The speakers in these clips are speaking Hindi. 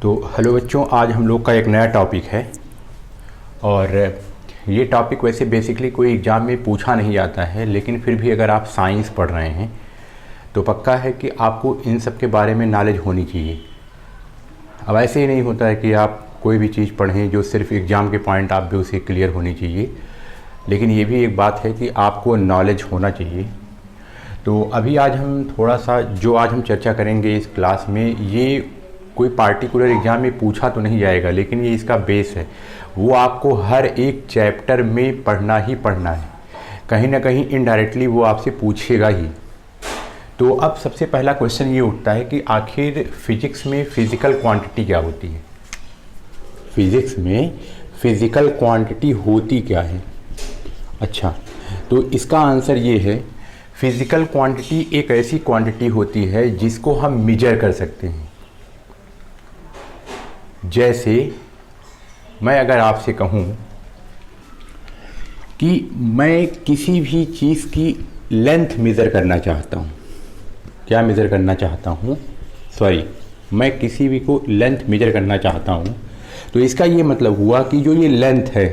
तो हेलो बच्चों, आज हम लोग का एक नया टॉपिक है और ये टॉपिक वैसे बेसिकली कोई एग्ज़ाम में पूछा नहीं जाता है, लेकिन फिर भी अगर आप साइंस पढ़ रहे हैं तो पक्का है कि आपको इन सब के बारे में नॉलेज होनी चाहिए। अब ऐसे ही नहीं होता है कि आप कोई भी चीज़ पढ़ें जो सिर्फ एग्ज़ाम के पॉइंट आप भी उसे क्लियर होनी चाहिए, लेकिन ये भी एक बात है कि आपको नॉलेज होना चाहिए। तो अभी आज हम थोड़ा सा जो आज हम चर्चा करेंगे इस क्लास में, ये कोई पार्टिकुलर एग्ज़ाम में पूछा तो नहीं जाएगा, लेकिन ये इसका बेस है। वो आपको हर एक चैप्टर में पढ़ना ही पढ़ना है, कहीं ना कहीं इनडायरेक्टली वो आपसे पूछेगा ही। तो अब सबसे पहला क्वेश्चन ये उठता है कि आखिर फिजिक्स में फ़िज़िकल क्वांटिटी क्या होती है। फिज़िक्स में फ़िज़िकल क्वांटिटी होती क्या है? अच्छा, तो इसका आंसर ये है, फ़िज़िकल क्वांटिटी एक ऐसी क्वांटिटी होती है जिसको हम मेजर कर सकते हैं। जैसे मैं अगर आपसे कहूँ कि मैं किसी भी चीज़ की लेंथ मेज़र करना चाहता हूँ, क्या मेज़र करना चाहता हूँ, मैं किसी भी को लेंथ मेज़र करना चाहता हूँ, तो इसका ये मतलब हुआ कि जो ये लेंथ है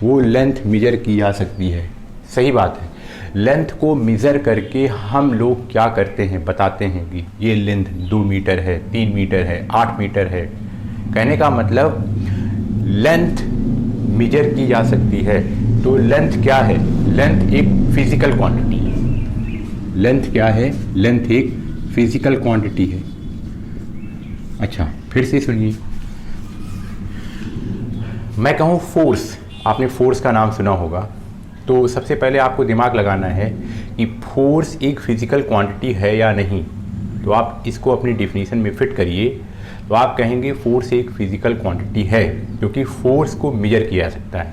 वो लेंथ मेज़र की जा सकती है। सही बात है, लेंथ को मेज़र करके हम लोग क्या करते हैं, बताते हैं कि ये लेंथ 2 मीटर है, 3 मीटर है, 8 मीटर है। कहने का मतलब लेंथ मेज़र की जा सकती है। तो लेंथ क्या है? लेंथ एक फिज़िकल क्वांटिटी है। लेंथ क्या है? लेंथ एक फिज़िकल क्वांटिटी है। अच्छा, फिर से सुनिए, मैं कहूँ फोर्स, आपने फोर्स का नाम सुना होगा, तो सबसे पहले आपको दिमाग लगाना है कि फोर्स एक फिज़िकल क्वांटिटी है या नहीं। तो आप इसको अपनी डिफिनीशन में फिट करिए, तो आप कहेंगे फोर्स एक फिज़िकल क्वांटिटी है, क्योंकि फोर्स को मेजर किया जा सकता है।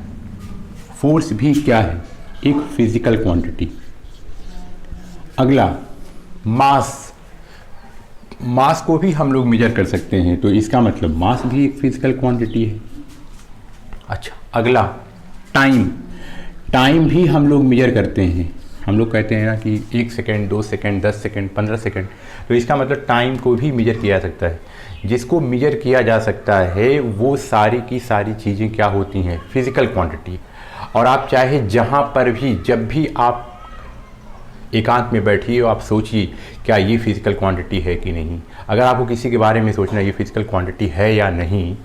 फोर्स भी क्या है? एक फिज़िकल क्वांटिटी। अगला, मास। मास को भी हम लोग मेजर कर सकते हैं, तो इसका मतलब मास भी एक फिज़िकल क्वांटिटी है। अच्छा, अगला टाइम। टाइम भी हम लोग मेजर करते हैं। हम लोग कहते हैं ना कि 1 सेकेंड, 2 सेकेंड, 10 सेकेंड, 15 सेकेंड, तो इसका मतलब टाइम को भी मेजर किया जा सकता है। जिसको मेजर किया जा सकता है वो सारी की सारी चीज़ें क्या होती हैं? Physical quantity. और आप चाहे जहाँ पर भी, जब भी आप एकांत में बैठिए और आप सोचिए क्या ये फिज़िकल क्वांटिटी है कि नहीं। अगर आपको किसी के बारे में सोचना ये फिज़िकल क्वांटिटी है या नहीं,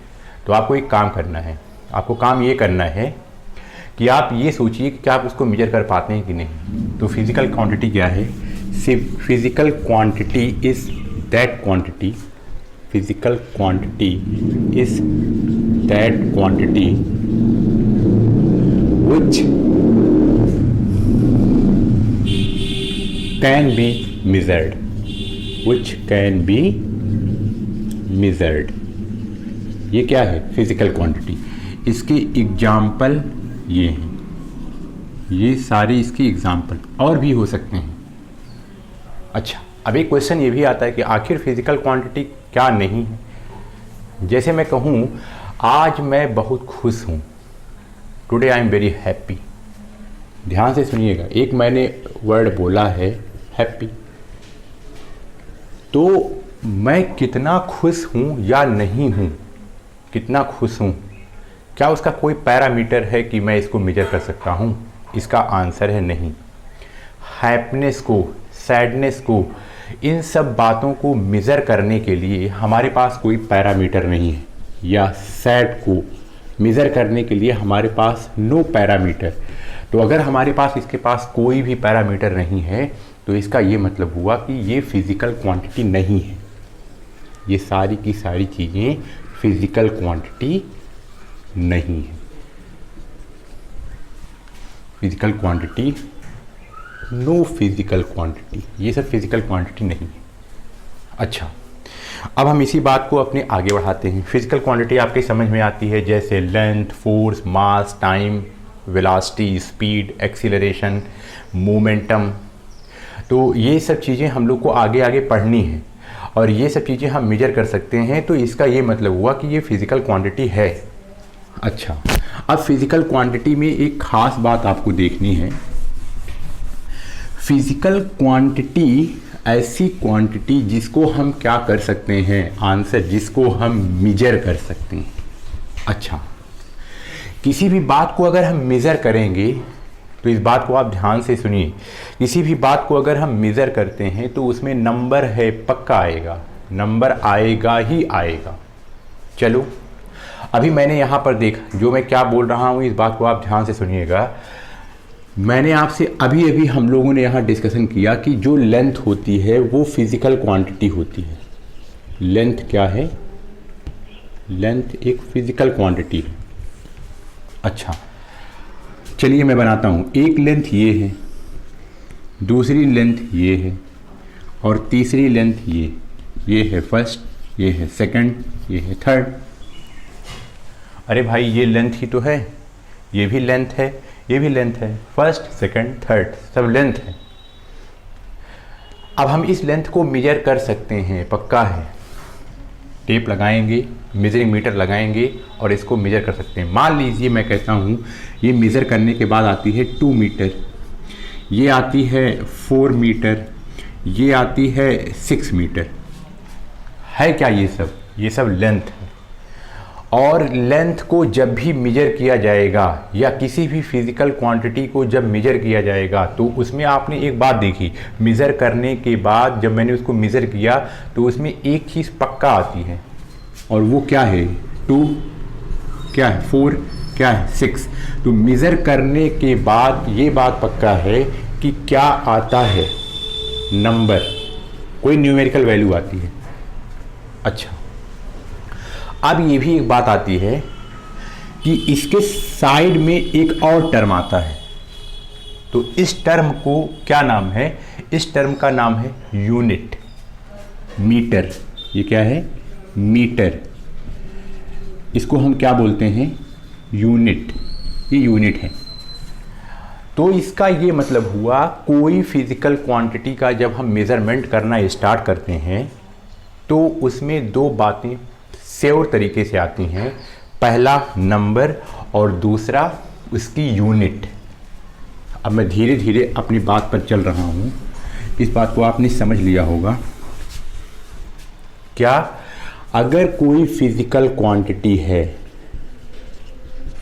तो आपको एक काम करना है। आपको काम ये करना है कि आप ये सोचिए कि क्या आप उसको मेजर कर पाते हैं कि नहीं। तो फिज़िकल क्वांटिटी क्या है? Physical quantity is that quantity, physical quantity is that quantity which can be measured, which can be measured। ये क्या है? Physical quantity. इसके एग्जाम्पल ये हैं, ये सारी इसकी एग्जाम्पल और भी हो सकते हैं। अच्छा, अब एक क्वेश्चन ये भी आता है कि आखिर फिज़िकल क्वांटिटी क्या नहीं है। जैसे मैं कहूँ आज मैं बहुत खुश हूँ, today I am very happy. ध्यान से सुनिएगा, एक मैंने वर्ड बोला है हैप्पी, तो मैं कितना खुश हूँ या नहीं हूँ, कितना खुश हूँ, क्या उसका कोई पैरामीटर है कि मैं इसको मेजर कर सकता हूँ? इसका आंसर है नहीं। हैप्पीनेस को, सैडनेस को, इन सब बातों को मेज़र करने के लिए हमारे पास कोई पैरामीटर नहीं है, या सैड को मेज़र करने के लिए हमारे पास नो पैरामीटर। तो अगर हमारे पास इसके पास कोई भी पैरामीटर नहीं है, तो इसका ये मतलब हुआ कि ये फिज़िकल क्वांटिटी नहीं है। ये सारी की सारी चीज़ें फिज़िकल क्वांटिटी नहीं है। Physical quantity, no physical quantity, ये सब फिज़िकल क्वांटिटी नहीं है। अच्छा, अब हम इसी बात को अपने आगे बढ़ाते हैं। फिज़िकल क्वांटिटी आपके समझ में आती है, जैसे length, force, mass, time, velocity, speed, acceleration, momentum. तो ये सब चीज़ें हम लोग को आगे आगे पढ़नी है और ये सब चीज़ें हम मेजर कर सकते हैं। तो इसका ये मतलब हुआ कि ये फिज़िकल क्वांटिटी है। अच्छा, अब फिज़िकल क्वांटिटी में एक ख़ास बात आपको देखनी है। फिज़िकल क्वांटिटी ऐसी क्वांटिटी जिसको हम क्या कर सकते हैं, आंसर जिसको हम मेजर कर सकते हैं। अच्छा, किसी भी बात को अगर हम मेज़र करेंगे तो इस बात को आप ध्यान से सुनिए, किसी भी बात को अगर हम मेज़र करते हैं तो उसमें नंबर है, पक्का आएगा, नंबर आएगा ही आएगा। चलो अभी मैंने यहाँ पर देखा, जो मैं क्या बोल रहा हूँ इस बात को आप ध्यान से सुनिएगा। मैंने आपसे अभी अभी हम लोगों ने यहाँ डिस्कशन किया कि जो लेंथ होती है वो फिज़िकल क्वांटिटी होती है। लेंथ क्या है? लेंथ एक फिज़िकल क्वांटिटी है। अच्छा चलिए मैं बनाता हूँ। एक लेंथ ये है, दूसरी लेंथ ये है और तीसरी लेंथ ये है फर्स्ट, ये है सेकंड, ये है थर्ड। अरे भाई ये लेंथ ही तो है, ये भी लेंथ है, ये भी लेंथ है, फर्स्ट सेकंड थर्ड सब लेंथ है। अब हम इस लेंथ को मेजर कर सकते हैं, पक्का है। टेप लगाएंगे, मेजरिंग मीटर लगाएंगे और इसको मेजर कर सकते हैं। मान लीजिए मैं कहता हूँ ये मेज़र करने के बाद आती है 2 मीटर, ये आती है 4 मीटर, ये आती है 6 मीटर। है क्या ये सब? ये सब लेंथ है। और लेंथ को जब भी मेजर किया जाएगा या किसी भी फिज़िकल क्वांटिटी को जब मेजर किया जाएगा तो उसमें आपने एक बात देखी, मेज़र करने के बाद जब मैंने उसको मेज़र किया तो उसमें एक चीज़ पक्का आती है और वो क्या है? 2 क्या है? 4 क्या है? 6। तो मेज़र करने के बाद ये बात पक्का है कि क्या आता है? नंबर, कोई न्यूमेरिकल वैल्यू आती है। अच्छा, अब ये भी एक बात आती है कि इसके साइड में एक और टर्म आता है, तो इस टर्म को क्या नाम है? इस टर्म का नाम है यूनिट, मीटर। ये क्या है? मीटर। इसको हम क्या बोलते हैं? यूनिट। ये यूनिट है। तो इसका ये मतलब हुआ कोई फिजिकल क्वांटिटी का जब हम मेज़रमेंट करना स्टार्ट करते हैं तो उसमें दो बातें श्योर तरीके से आती हैं। पहला नंबर और दूसरा उसकी यूनिट। अब मैं धीरे धीरे अपनी बात पर चल रहा हूँ, इस बात को आपने समझ लिया होगा। क्या? अगर कोई फिजिकल क्वांटिटी है,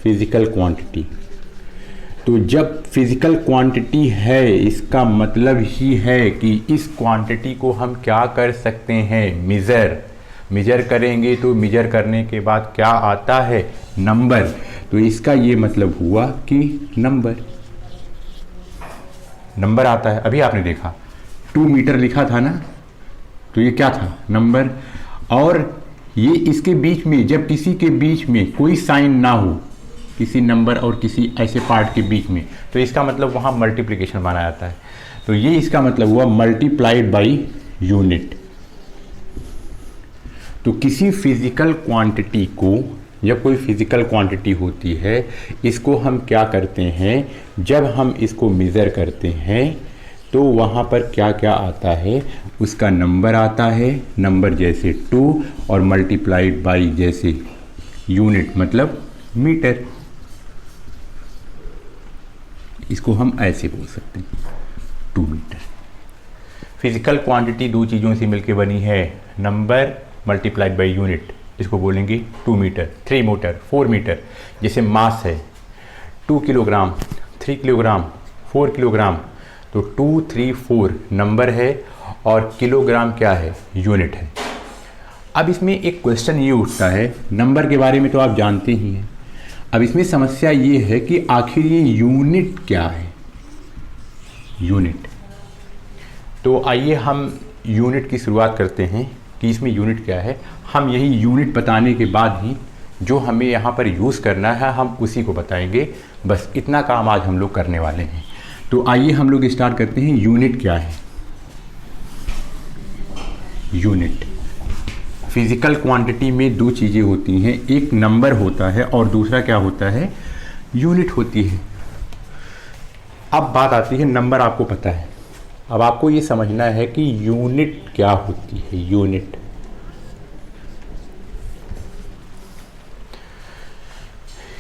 फिजिकल क्वांटिटी, तो जब फिजिकल क्वांटिटी है इसका मतलब ही है कि इस क्वांटिटी को हम क्या कर सकते हैं? मेजर करेंगे। तो मेजर करने के बाद क्या आता है? नंबर। तो इसका ये मतलब हुआ कि नंबर आता है। अभी आपने देखा 2 मीटर लिखा था ना, तो ये क्या था? नंबर। और ये इसके बीच में, जब किसी के बीच में कोई साइन ना हो, किसी नंबर और किसी ऐसे पार्ट के बीच में, तो इसका मतलब वहाँ मल्टीप्लिकेशन माना जाता है। तो ये इसका मतलब हुआ मल्टीप्लाइड बाई यूनिट। तो किसी फिजिकल क्वांटिटी को, जब कोई फिजिकल क्वांटिटी होती है, इसको हम क्या करते हैं? जब हम इसको मेज़र करते हैं तो वहाँ पर क्या क्या आता है? उसका नंबर आता है, नंबर जैसे 2, और मल्टीप्लाइड बाई जैसे यूनिट मतलब मीटर। इसको हम ऐसे बोल सकते हैं 2 मीटर। फिजिकल क्वांटिटी दो चीज़ों से मिलकर बनी है, नंबर मल्टीप्लाइड बाई यूनिट। इसको बोलेंगे 2 मीटर, 3 मीटर, 4 मीटर। जैसे मास है 2 किलोग्राम, 3 किलोग्राम, 4 किलोग्राम, तो 2, 3, 4 नंबर है और किलोग्राम क्या है? यूनिट है। अब इसमें एक क्वेश्चन ये उठता है, नंबर के बारे में तो आप जानते ही हैं। अब इसमें समस्या ये है कि आखिर ये यूनिट क्या है? यूनिट। तो आइए हम यूनिट की शुरुआत करते हैं कि इसमें यूनिट क्या है। हम यही यूनिट बताने के बाद ही जो हमें यहाँ पर यूज़ करना है हम उसी को बताएंगे। बस इतना काम आज हम लोग करने वाले हैं। तो आइए हम लोग स्टार्ट करते हैं। यूनिट क्या है? यूनिट, फिजिकल क्वांटिटी में दो चीज़ें होती हैं, एक नंबर होता है और दूसरा क्या होता है? यूनिट होती है। अब बात आती है, नंबर आपको पता है, अब आपको ये समझना है कि यूनिट क्या होती है। यूनिट,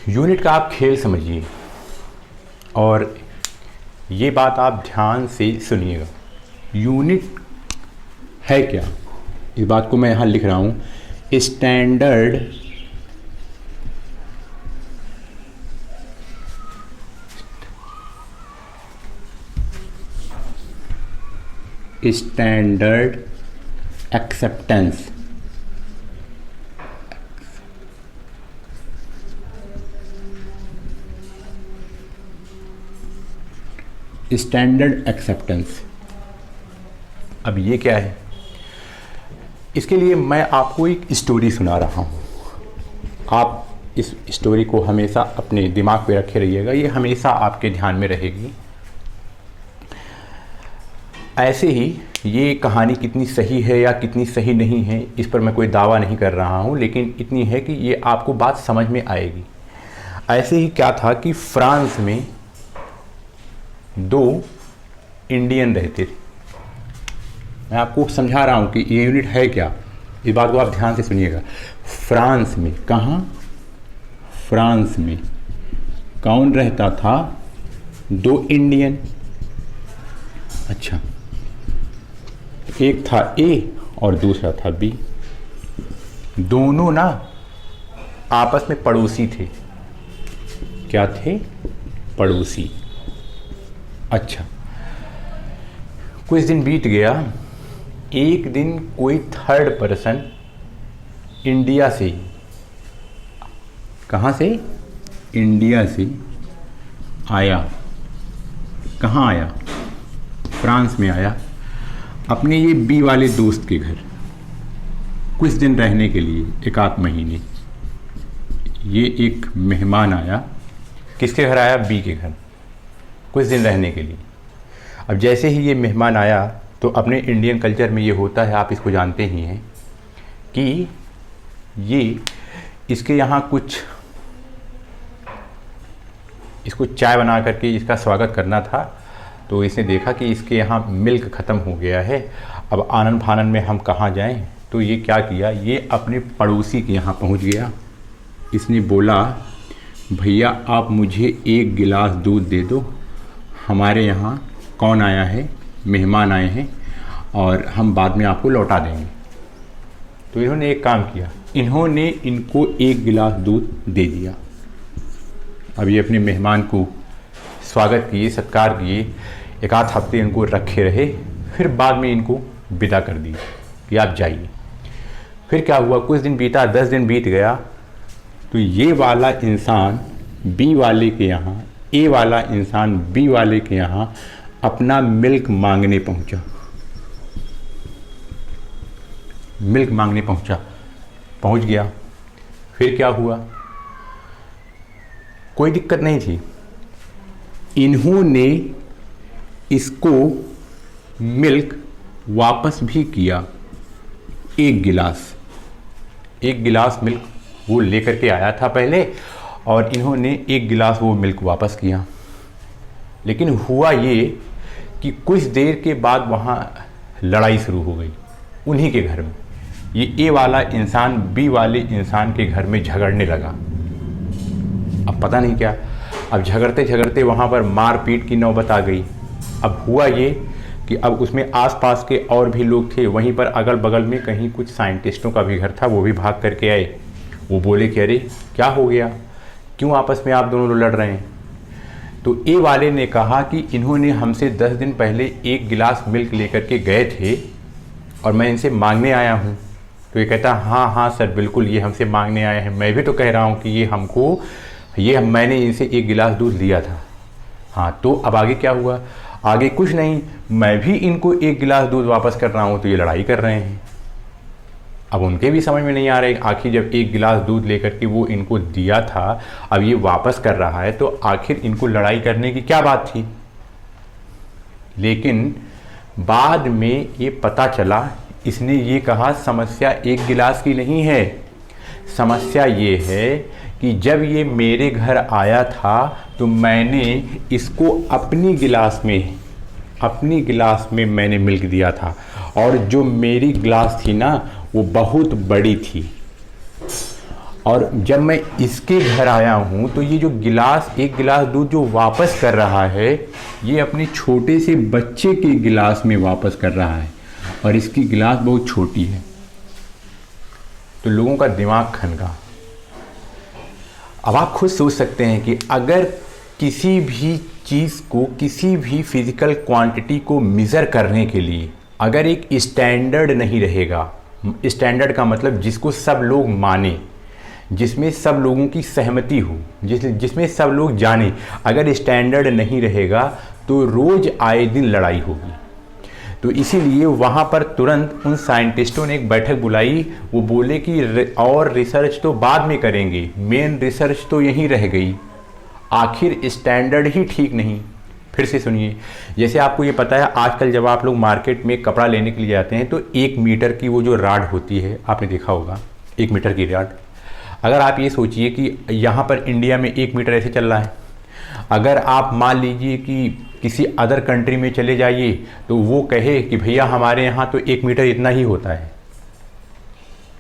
यूनिट का आप खेल समझिए और ये बात आप ध्यान से सुनिएगा। यूनिट है क्या, इस बात को मैं यहाँ लिख रहा हूँ, standard standard acceptance. Standard acceptance, अब ये क्या है? इसके लिए मैं आपको एक स्टोरी सुना रहा हूँ। आप इस स्टोरी को हमेशा अपने दिमाग पे रखे रहिएगा, ये हमेशा आपके ध्यान में रहेगी। ऐसे ही ये कहानी कितनी सही है या कितनी सही नहीं है, इस पर मैं कोई दावा नहीं कर रहा हूँ, लेकिन इतनी है कि ये आपको बात समझ में आएगी। ऐसे ही क्या था कि फ्रांस में 2 इंडियन रहते थे। मैं आपको समझा रहा हूँ कि ये यूनिट है क्या, इस बात को आप ध्यान से सुनिएगा। फ्रांस में, कहाँ? फ्रांस में कौन रहता था? 2 इंडियन। अच्छा, एक था ए और दूसरा था बी। दोनों ना आपस में पड़ोसी थे। क्या थे? पड़ोसी। अच्छा, कुछ दिन बीत गया। एक दिन कोई थर्ड पर्सन इंडिया से, कहाँ से? इंडिया से आया। कहाँ आया? फ्रांस में आया, अपने ये बी वाले दोस्त के घर कुछ दिन रहने के लिए, 1 महीने। ये एक मेहमान आया। किसके घर आया? बी के घर, कुछ दिन रहने के लिए। अब जैसे ही ये मेहमान आया तो अपने इंडियन कल्चर में ये होता है, आप इसको जानते ही हैं, कि ये इसके यहाँ कुछ, इसको चाय बना करके इसका स्वागत करना था। तो इसने देखा कि इसके यहाँ मिल्क ख़त्म हो गया है, अब आनन फानन में हम कहाँ जाएं। तो ये क्या किया, ये अपने पड़ोसी के यहाँ पहुँच गया। इसने बोला, भैया आप मुझे 1 गिलास दूध दे दो, हमारे यहाँ कौन आया है? मेहमान आए हैं, और हम बाद में आपको लौटा देंगे। तो इन्होंने एक काम किया, इन्होंने इनको 1 गिलास दूध दे दिया। अब ये अपने मेहमान को स्वागत किए, सत्कार किए, 1 हफ्ते इनको रखे रहे, फिर बाद में इनको विदा कर दिए कि आप जाइए। फिर क्या हुआ, कुछ दिन बीता, 10 दिन बीत गया। तो ये वाला इंसान बी वाले के यहाँ, ए वाला इंसान बी वाले के यहाँ अपना मिल्क मांगने पहुँचा। मिल्क मांगने पहुँच गया। फिर क्या हुआ, कोई दिक्कत नहीं थी। इन्होंने इसको मिल्क वापस भी किया, 1 गिलास मिल्क वो लेकर के आया था पहले, और इन्होंने 1 गिलास वो मिल्क वापस किया। लेकिन हुआ ये कि कुछ देर के बाद वहाँ लड़ाई शुरू हो गई उन्हीं के घर में। ये ए वाला इंसान बी वाले इंसान के घर में झगड़ने लगा। अब पता नहीं क्या, अब झगड़ते झगड़ते वहाँ पर मारपीट की नौबत आ गई। अब हुआ ये कि अब उसमें आसपास के और भी लोग थे, वहीं पर अगल बगल में कहीं कुछ साइंटिस्टों का भी घर था, वो भी भाग करके आए। वो बोले कि अरे क्या हो गया, क्यों आपस में आप दोनों लड़ रहे हैं? तो ए वाले ने कहा कि इन्होंने हमसे 10 दिन पहले 1 गिलास मिल्क लेकर के गए थे और मैं इनसे मांगने आया हूँ। तो ये कहता, हाँ हाँ सर बिल्कुल, ये हमसे मांगने आए हैं, मैं भी तो कह रहा हूँ कि ये मैंने इनसे 1 गिलास दूध लिया था। हाँ, तो अब आगे क्या हुआ? आगे कुछ नहीं, मैं भी इनको 1 गिलास दूध वापस कर रहा हूँ, तो ये लड़ाई कर रहे हैं। अब उनके भी समझ में नहीं आ रहा, आखिर जब 1 गिलास दूध लेकर के वो इनको दिया था, अब ये वापस कर रहा है, तो आखिर इनको लड़ाई करने की क्या बात थी? लेकिन बाद में ये पता चला, इसने ये कहा समस्या 1 गिलास की नहीं है, समस्या ये है कि जब ये मेरे घर आया था तो मैंने इसको अपनी गिलास में मैंने मिल्क दिया था, और जो मेरी गिलास थी ना वो बहुत बड़ी थी, और जब मैं इसके घर आया हूँ तो ये जो गिलास 1 गिलास दूध जो वापस कर रहा है, ये अपने छोटे से बच्चे के गिलास में वापस कर रहा है। और इसकी गिलास बहुत छोटी है, तो लोगों का दिमाग खनका। अब आप खुद सोच सकते हैं कि अगर किसी भी चीज़ को, किसी भी फिज़िकल क्वांटिटी को मेज़र करने के लिए अगर एक स्टैंडर्ड नहीं रहेगा, स्टैंडर्ड का मतलब जिसको सब लोग माने, जिसमें सब लोगों की सहमति हो, जिसमें सब लोग जाने, अगर स्टैंडर्ड नहीं रहेगा तो रोज़ आए दिन लड़ाई होगी। तो इसीलिए वहाँ पर तुरंत उन साइंटिस्टों ने एक बैठक बुलाई। वो बोले कि और रिसर्च तो बाद में करेंगे, मेन रिसर्च तो यहीं रह गई, आखिर स्टैंडर्ड ही ठीक नहीं। फिर से सुनिए, जैसे आपको ये पता है आजकल जब आप लोग मार्केट में कपड़ा लेने के लिए जाते हैं तो 1 मीटर की वो जो राड होती है, आपने देखा होगा 1 मीटर की राड। अगर आप ये सोचिए कि यहाँ पर इंडिया में 1 मीटर ऐसे चल रहा है, अगर आप मान लीजिए कि किसी अदर कंट्री में चले जाइए तो वो कहे कि भैया हमारे यहाँ तो 1 मीटर इतना ही होता है,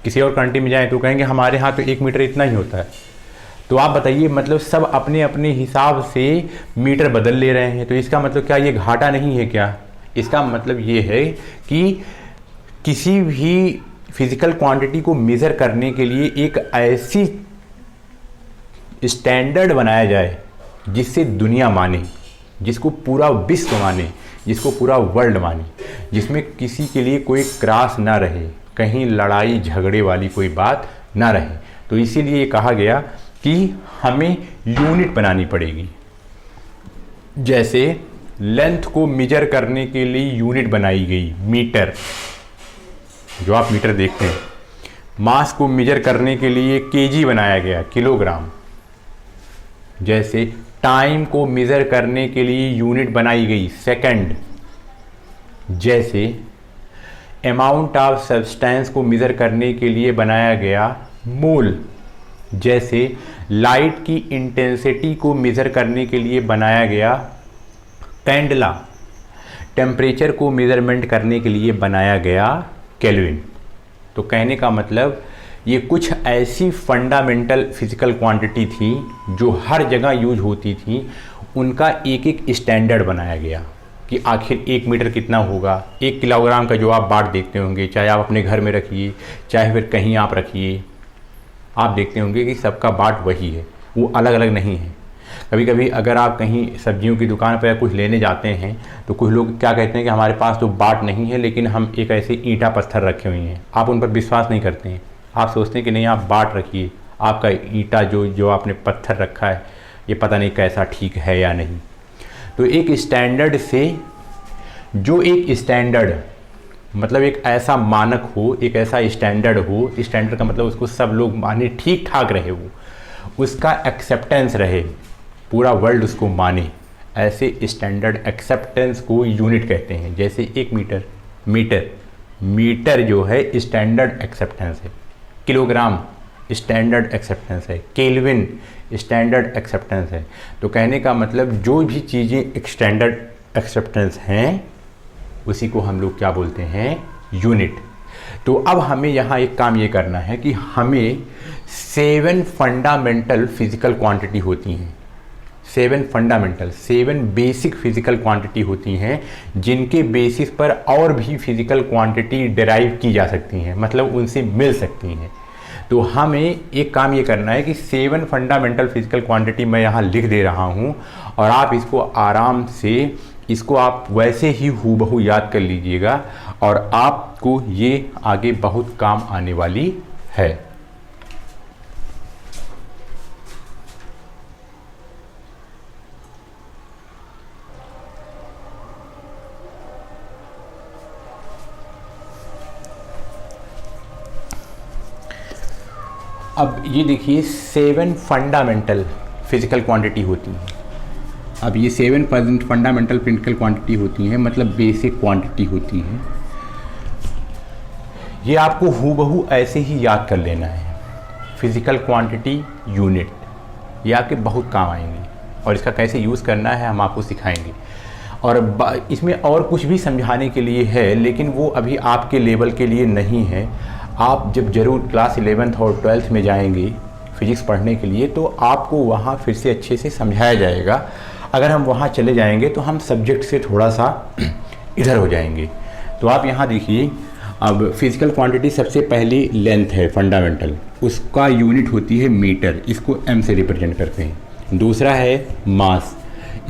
किसी और कंट्री में जाएं तो कहेंगे हमारे यहाँ तो 1 मीटर इतना ही होता है। तो आप बताइए, मतलब सब अपने अपने हिसाब से मीटर बदल ले रहे हैं, तो इसका मतलब क्या ये घाटा नहीं है क्या? इसका मतलब ये है कि किसी भी फिजिकल क्वांटिटी को मेज़र करने के लिए एक ऐसी स्टैंडर्ड बनाया जाए जिससे दुनिया माने, जिसको पूरा विश्व माने, जिसको पूरा वर्ल्ड माने, जिसमें किसी के लिए कोई क्रॉस ना रहे, कहीं लड़ाई झगड़े वाली कोई बात ना रहे। तो इसीलिए ये कहा गया कि हमें यूनिट बनानी पड़ेगी। जैसे लेंथ को मेजर करने के लिए यूनिट बनाई गई मीटर, जो आप मीटर देखते हैं। मास को मेजर करने के लिए केजी बनाया गया, किलोग्राम। जैसे टाइम को मेजर करने के लिए यूनिट बनाई गई, सेकंड। जैसे अमाउंट ऑफ सब्सटेंस को मेजर करने के लिए बनाया गया मोल। जैसे लाइट की इंटेंसिटी को मेज़र करने के लिए बनाया गया कैंडला। टेम्परेचर को मेज़रमेंट करने के लिए बनाया गया केल्विन। तो कहने का मतलब ये कुछ ऐसी फंडामेंटल फिजिकल क्वांटिटी थी जो हर जगह यूज होती थी, उनका एक एक स्टैंडर्ड बनाया गया कि आखिर 1 मीटर कितना होगा। 1 किलोग्राम का जो आप बाट देखते होंगे, चाहे आप अपने घर में रखिए चाहे फिर कहीं आप रखिए, आप देखते होंगे कि सबका बाट वही है, वो अलग अलग नहीं है। कभी कभी अगर आप कहीं सब्जियों की दुकान पर कुछ लेने जाते हैं तो कुछ लोग क्या कहते हैं कि हमारे पास तो बाट नहीं है, लेकिन हम एक ऐसे ईंटा पत्थर रखे हुए हैं। आप उन पर विश्वास नहीं करते हैं, आप सोचते हैं कि नहीं आप बाट रखिए, आपका ईंटा जो आपने पत्थर रखा है ये पता नहीं कैसा ठीक है या नहीं। तो एक स्टैंडर्ड से, जो एक स्टैंडर्ड मतलब एक ऐसा मानक हो, एक ऐसा स्टैंडर्ड हो, स्टैंडर्ड का मतलब उसको सब लोग माने, ठीक ठाक रहे, वो उसका एक्सेप्टेंस रहे, पूरा वर्ल्ड उसको माने, ऐसे स्टैंडर्ड एक्सेप्टेंस को यूनिट कहते हैं। जैसे 1 मीटर जो है स्टैंडर्ड एक्सेप्टेंस है, किलोग्राम स्टैंडर्ड एक्सेप्टेंस है, केल्विन स्टैंडर्ड एक्सेप्टेंस है। तो कहने का मतलब जो भी चीज़ें स्टैंडर्ड एक्सेप्टेंस हैं उसी को हम लोग क्या बोलते हैं, यूनिट। तो अब हमें यहाँ एक काम ये करना है कि हमें 7 फंडामेंटल फिजिकल क्वांटिटी होती हैं, 7 बेसिक फिजिकल क्वांटिटी होती हैं, जिनके बेसिस पर और भी फिजिकल क्वांटिटी डिराइव की जा सकती हैं, मतलब उनसे मिल सकती हैं। तो हमें एक काम ये करना है कि 7 फंडामेंटल फिजिकल क्वांटिटी मैं यहाँ लिख दे रहा हूँ, और आप इसको आराम से, इसको आप वैसे ही हूबहू याद कर लीजिएगा, और आपको ये आगे बहुत काम आने वाली है। अब ये देखिए 7 फंडामेंटल फिजिकल क्वांटिटी होती हैं। अब ये 7 फंडामेंटल फिजिकल क्वांटिटी होती हैं, मतलब बेसिक क्वांटिटी होती हैं। ये आपको हूबहू ऐसे ही याद कर लेना है, फिजिकल क्वांटिटी यूनिट, ये आपके बहुत काम आएंगे, और इसका कैसे यूज़ करना है हम आपको सिखाएंगे। और इसमें और कुछ भी समझाने के लिए है, लेकिन वो अभी आपके लेवल के लिए नहीं है। आप जब ज़रूर क्लास 11th और 12th में जाएंगे फिज़िक्स पढ़ने के लिए, तो आपको वहाँ फिर से अच्छे से समझाया जाएगा। अगर हम वहाँ चले जाएंगे तो हम सब्जेक्ट से थोड़ा सा इधर हो जाएंगे। तो तो आप यहाँ देखिए, अब फिजिकल क्वांटिटी सबसे पहली लेंथ है फंडामेंटल, उसका यूनिट होती है मीटर, इसको एम से रिप्रेजेंट करते हैं। दूसरा है मास,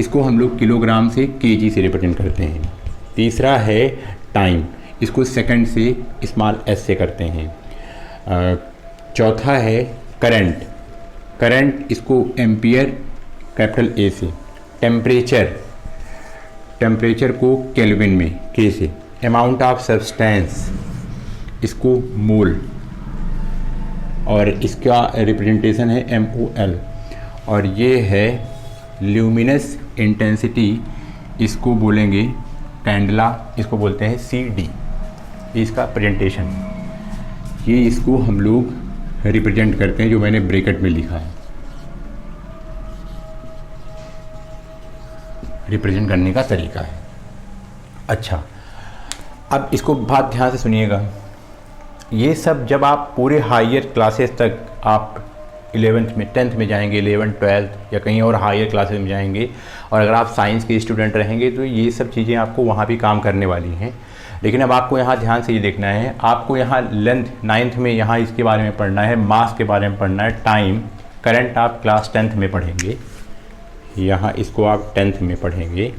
इसको हम लोग किलोग्राम से केजी से रिप्रेजेंट करते हैं। तीसरा है टाइम, इसको सेकंड से स्मॉल एस से करते हैं। चौथा है करंट, करंट इसको एम्पियर कैपिटल ए से। टेम्परेचर, टेम्परेचर को केल्विन में के से। अमाउंट ऑफ सब्सटेंस, इसको मोल, और इसका रिप्रेजेंटेशन है MOL। और ये है ल्यूमिनस इंटेंसिटी, इसको बोलेंगे कैंडला, इसको बोलते हैं CD, इसका प्रेजेंटेशन। ये इसको हम लोग रिप्रेजेंट करते हैं, जो मैंने ब्रैकेट में लिखा है, रिप्रेजेंट करने का तरीका है। अच्छा, अब इसको बात ध्यान से सुनिएगा। ये सब जब आप पूरे हायर क्लासेस तक आप 11th में 10th में जाएंगे, 11th 12th या कहीं और हायर क्लासेस में जाएंगे, और अगर आप साइंस के स्टूडेंट रहेंगे तो ये सब चीज़ें आपको वहाँ भी काम करने वाली हैं। लेकिन अब आपको यहाँ ध्यान से ये देखना है, आपको यहाँ लेंथ 9th में यहाँ इसके बारे में पढ़ना है, मास के बारे में पढ़ना है, टाइम, करंट आप क्लास 10th में पढ़ेंगे, यहाँ इसको आप 10th में पढ़ेंगे,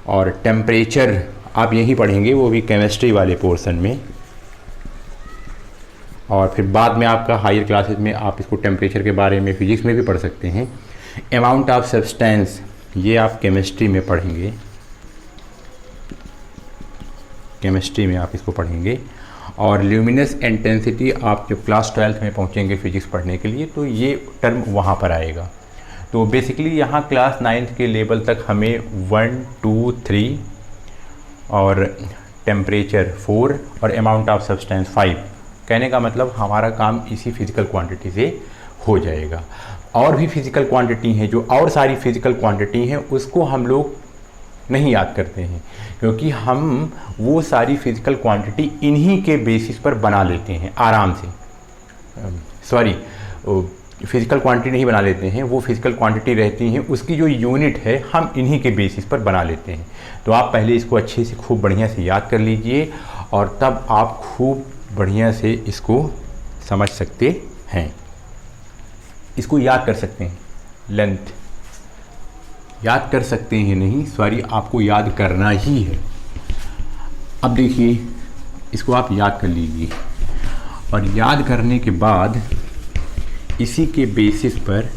और टेम्परेचर आप यहीं पढ़ेंगे, वो भी केमिस्ट्री वाले पोर्शन में। और फिर बाद में आपका हायर क्लासेस में आप इसको टेम्परेचर के बारे में फिजिक्स में भी पढ़ सकते हैं। अमाउंट ऑफ सब्सटेंस, ये आप केमिस्ट्री में पढ़ेंगे, केमिस्ट्री में आप इसको पढ़ेंगे। और ल्यूमिनस इंटेंसिटी आप जब क्लास 12th में पहुंचेंगे फिजिक्स पढ़ने के लिए, तो ये टर्म वहाँ पर आएगा। तो बेसिकली यहाँ क्लास 9th के लेवल तक हमें 1 2 3 और टेम्परेचर 4 और अमाउंट ऑफ सब्सटेंस 5, कहने का मतलब हमारा काम इसी फिज़िकल क्वांटिटी से हो जाएगा। और भी फिज़िकल क्वांटिटी हैं, जो और सारी फिज़िकल क्वांटिटी हैं उसको हम लोग नहीं याद करते हैं, क्योंकि हम वो सारी फिज़िकल क्वांटिटी इन्हीं के बेसिस पर बना लेते हैं आराम से। सॉरी, फिज़िकल क्वांटिटी नहीं बना लेते हैं, वो फिज़िकल क्वांटिटी रहती हैं, उसकी जो यूनिट है हम इन्हीं के बेसिस पर बना लेते हैं। तो आप पहले इसको अच्छे से खूब बढ़िया से याद कर लीजिए, और तब आप खूब बढ़िया से इसको समझ सकते हैं, इसको याद कर सकते हैं। लेंथ याद कर सकते हैं नहीं, सॉरी, आपको याद करना ही है। अब देखिए, इसको आप याद कर लीजिए, और याद करने के बाद इसी के बेसिस पर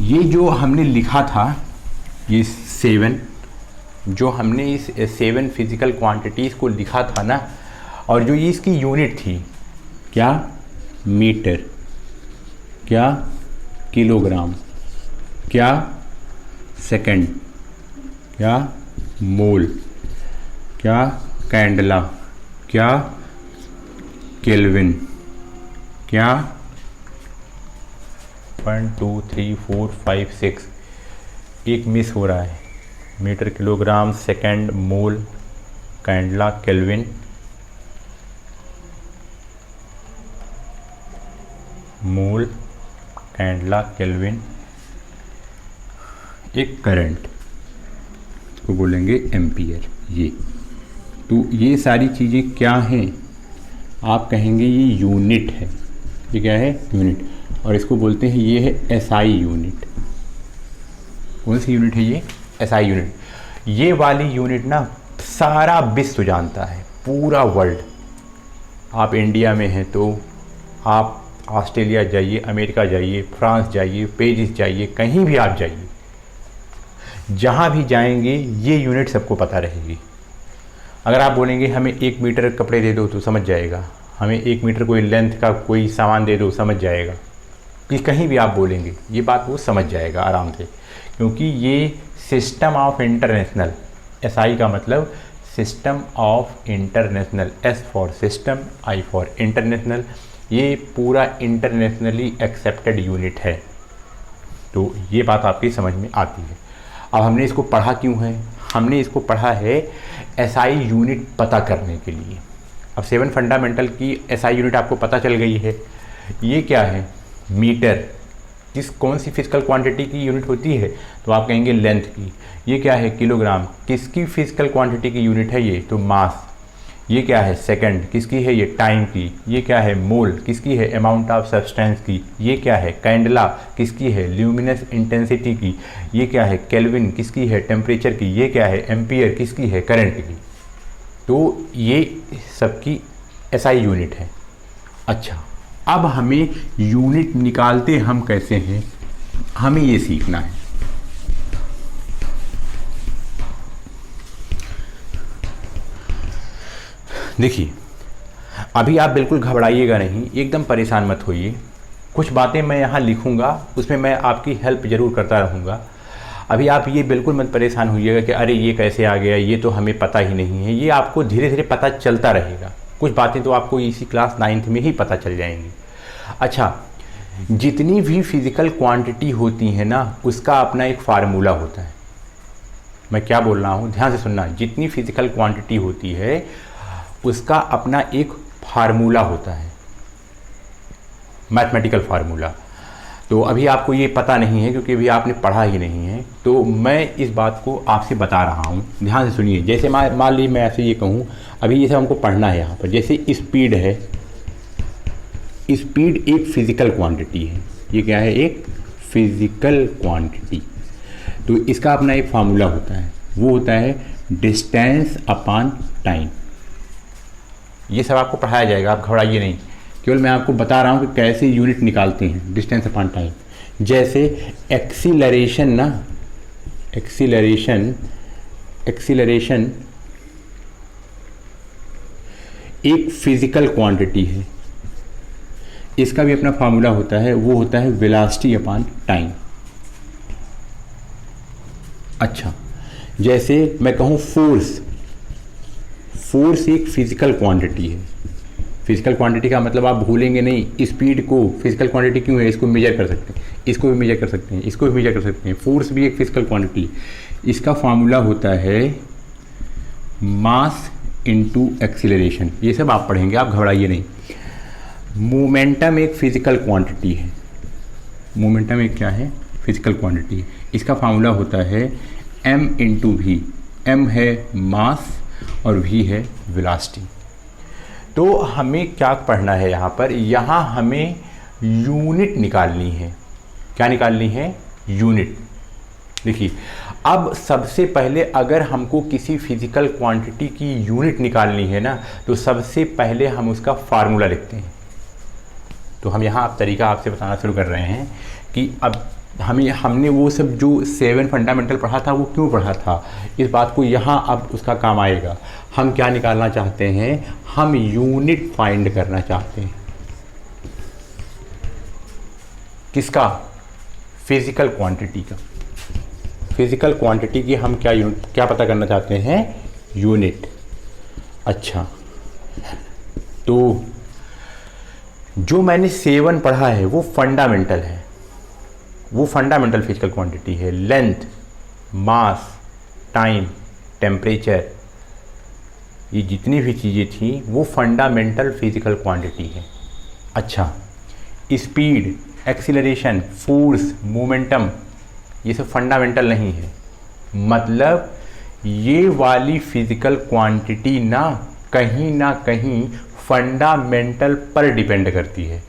ये जो हमने लिखा था, ये 7, जो हमने इस 7 फिज़िकल क्वांटिटीज़ को लिखा था ना, और जो ये इसकी यूनिट थी, क्या मीटर, क्या किलोग्राम, क्या सेकंड, क्या मोल, क्या कैंडला, क्या केल्विन, क्या 1 2 3 4 5 6, एक मिस हो रहा है, मीटर, किलोग्राम, सेकंड, मोल, कैंडला, केल्विन, मोल, कैंडला, केल्विन, एक करंट, इसको बोलेंगे एम्पियर। ये तो ये सारी चीज़ें क्या हैं, आप कहेंगे ये यूनिट है। ये क्या है? यूनिट। और इसको बोलते हैं, ये है SI यूनिट। कौन सी यूनिट है ये? SI unit. ये वाली यूनिट ना सारा विश्व जानता है, पूरा वर्ल्ड। आप इंडिया में हैं तो आप ऑस्ट्रेलिया जाइए, अमेरिका जाइए, फ्रांस जाइए, पेरिस जाइए, कहीं भी आप जाइए, जहाँ भी जाएंगे ये यूनिट सबको पता रहेगी। अगर आप बोलेंगे हमें 1 मीटर कपड़े दे दो तो समझ जाएगा, हमें 1 मीटर कोई लेंथ का कोई सामान दे दो समझ जाएगा, कि कहीं भी आप बोलेंगे ये बात वो समझ जाएगा आराम से, क्योंकि ये सिस्टम ऑफ इंटरनेशनल, SI का मतलब system of international, S for system, I for international, ये पूरा इंटरनेशनली एक्सेप्टेड यूनिट है। तो ये बात आपकी समझ में आती है। अब हमने इसको पढ़ा क्यों है? हमने इसको पढ़ा है SI यूनिट पता करने के लिए। अब 7 फंडामेंटल की SI यूनिट आपको पता चल गई है। ये क्या है? मीटर, कौन सी फिजिकल क्वांटिटी की यूनिट होती है, तो आप कहेंगे लेंथ की। ये क्या है, किलोग्राम, किसकी फिजिकल क्वांटिटी की यूनिट है ये, तो मास। ये क्या है, सेकंड, किसकी है ये, टाइम की। ये क्या है, मोल, किसकी है, अमाउंट ऑफ सब्सटेंस की। ये क्या है, कैंडला, किसकी है, ल्यूमिनस इंटेंसिटी की। ये क्या है, केल्विन, किसकी है, टेम्परेचर की। ये क्या है, एम्पियर, किसकी है, करंट की। तो ये सबकी एसआई यूनिट है। अच्छा, अब हमें यूनिट निकालते हम कैसे हैं, हमें ये सीखना है। देखिए, अभी आप बिल्कुल घबराइएगा नहीं, एकदम परेशान मत होइए। कुछ बातें मैं यहाँ लिखूँगा, उसमें मैं आपकी हेल्प ज़रूर करता रहूँगा। अभी आप ये बिल्कुल मत परेशान होइएगा कि अरे ये कैसे आ गया, ये तो हमें पता ही नहीं है। ये आपको धीरे धीरे पता चलता रहेगा। कुछ बातें तो आपको इसी क्लास 9th में ही पता चल जाएंगी। अच्छा, जितनी भी फिज़िकल क्वांटिटी होती है ना, उसका अपना एक फार्मूला होता है। मैं क्या बोल रहा हूँ, ध्यान से सुनना। जितनी फिज़िकल क्वांटिटी होती है उसका अपना एक फार्मूला होता है, मैथमेटिकल फार्मूला। तो अभी आपको ये पता नहीं है क्योंकि अभी आपने पढ़ा ही नहीं है, तो मैं इस बात को आपसे बता रहा हूँ। ध्यान से सुनिए। जैसे मान लीजिए मैं ऐसे ये कहूँ, अभी ये सब हमको पढ़ना है यहाँ पर। जैसे स्पीड है, स्पीड एक फिज़िकल क्वांटिटी है। ये क्या है, एक फिज़िकल क्वांटिटी। तो इसका अपना एक फार्मूला होता है, वो होता है डिस्टेंस अपॉन टाइम। ये सब आपको पढ़ाया जाएगा, आप घबराइए नहीं। केवल मैं आपको बता रहा हूँ कि कैसे यूनिट निकालते हैं, डिस्टेंस अपॉन टाइम। जैसे एक्सीलरेशन ना, एक्सीलरेशन एक फिज़िकल क्वांटिटी है। इसका भी अपना फार्मूला होता है, वो होता है वेलोसिटी अपॉन टाइम। अच्छा, जैसे मैं कहूँ फोर्स, फोर्स एक फिज़िकल क्वांटिटी है। फिज़िकल क्वांटिटी का मतलब आप भूलेंगे नहीं, स्पीड को फिज़िकल क्वांटिटी क्यों है, इसको मेजर कर सकते हैं, इसको भी मेजर कर सकते हैं, इसको भी मेजर कर सकते हैं। फोर्स भी एक फिज़िकल क्वांटिटी है। इसका फार्मूला होता है मास इनटू एक्सीलरेशन। ये सब आप पढ़ेंगे, आप घबराइए नहीं। मोमेंटम एक फिज़िकल क्वांटिटी है। मोमेंटम एक क्या है, फिज़िकल क्वांटिटी। इसका फार्मूला होता है m इंटू वी। m है मास और v है वेलोसिटी। तो हमें क्या पढ़ना है यहाँ पर, यहाँ हमें यूनिट निकालनी है। क्या निकालनी है, यूनिट। देखिए, अब सबसे पहले अगर हमको किसी फिज़िकल क्वांटिटी की यूनिट निकालनी है ना, तो सबसे पहले हम उसका फार्मूला लिखते हैं। तो हम यहाँ अब तरीका आपसे बताना शुरू कर रहे हैं कि अब हमने वो सब जो 7 फंडामेंटल पढ़ा था, वो क्यों पढ़ा था, इस बात को यहाँ अब उसका काम आएगा। हम क्या निकालना चाहते हैं, हम यूनिट फाइंड करना चाहते हैं। किसका, फिज़िकल क्वांटिटी का। फिज़िकल क्वांटिटी की हम क्या पता करना चाहते हैं, यूनिट। अच्छा, तो जो मैंने 7 पढ़ा है वो फंडामेंटल है, वो फंडामेंटल फिजिकल क्वांटिटी है। लेंथ, मास, टाइम, टेम्परेचर, ये जितनी भी चीज़ें थी वो फंडामेंटल फिजिकल क्वांटिटी है। अच्छा, स्पीड, एक्सीलरेशन, फोर्स, मोमेंटम, ये सब फंडामेंटल नहीं है। मतलब ये वाली फिजिकल क्वांटिटी ना कहीं फंडामेंटल पर डिपेंड करती है।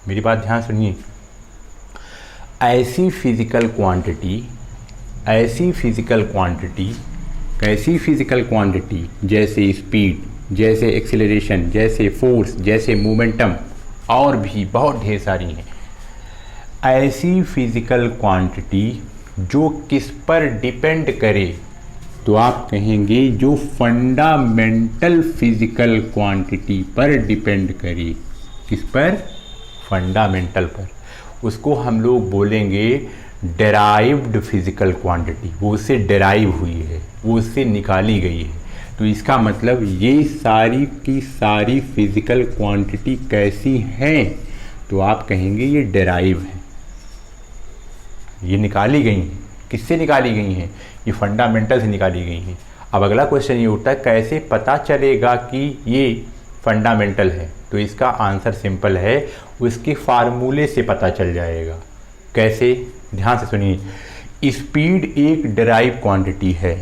मेरी बात ध्यान सुनिए। ऐसी फिजिकल क्वांटिटी जैसे स्पीड, जैसे एक्सीलरेशन, जैसे फोर्स, जैसे मोमेंटम, और भी बहुत ढेर सारी हैं। ऐसी फिजिकल क्वांटिटी जो किस पर डिपेंड करे, तो आप कहेंगे जो फंडामेंटल फिजिकल क्वांटिटी पर डिपेंड करे। किस पर, फंडामेंटल पर। उसको हम लोग बोलेंगे डेराइव्ड फिजिकल क्वांटिटी। वो उससे डेराइव हुई है, वो उससे निकाली गई है। तो इसका मतलब ये सारी की सारी फिजिकल क्वांटिटी कैसी हैं, तो आप कहेंगे ये डेराइव है, ये निकाली गई हैं। किससे निकाली गई हैं, ये फंडामेंटल से निकाली गई हैं। अब अगला क्वेश्चन ये उठता है, कैसे पता चलेगा कि ये फंडामेंटल है। तो इसका आंसर सिंपल है, उसके फार्मूले से पता चल जाएगा। कैसे? ध्यान से सुनिए। स्पीड एक डिराइव क्वांटिटी है।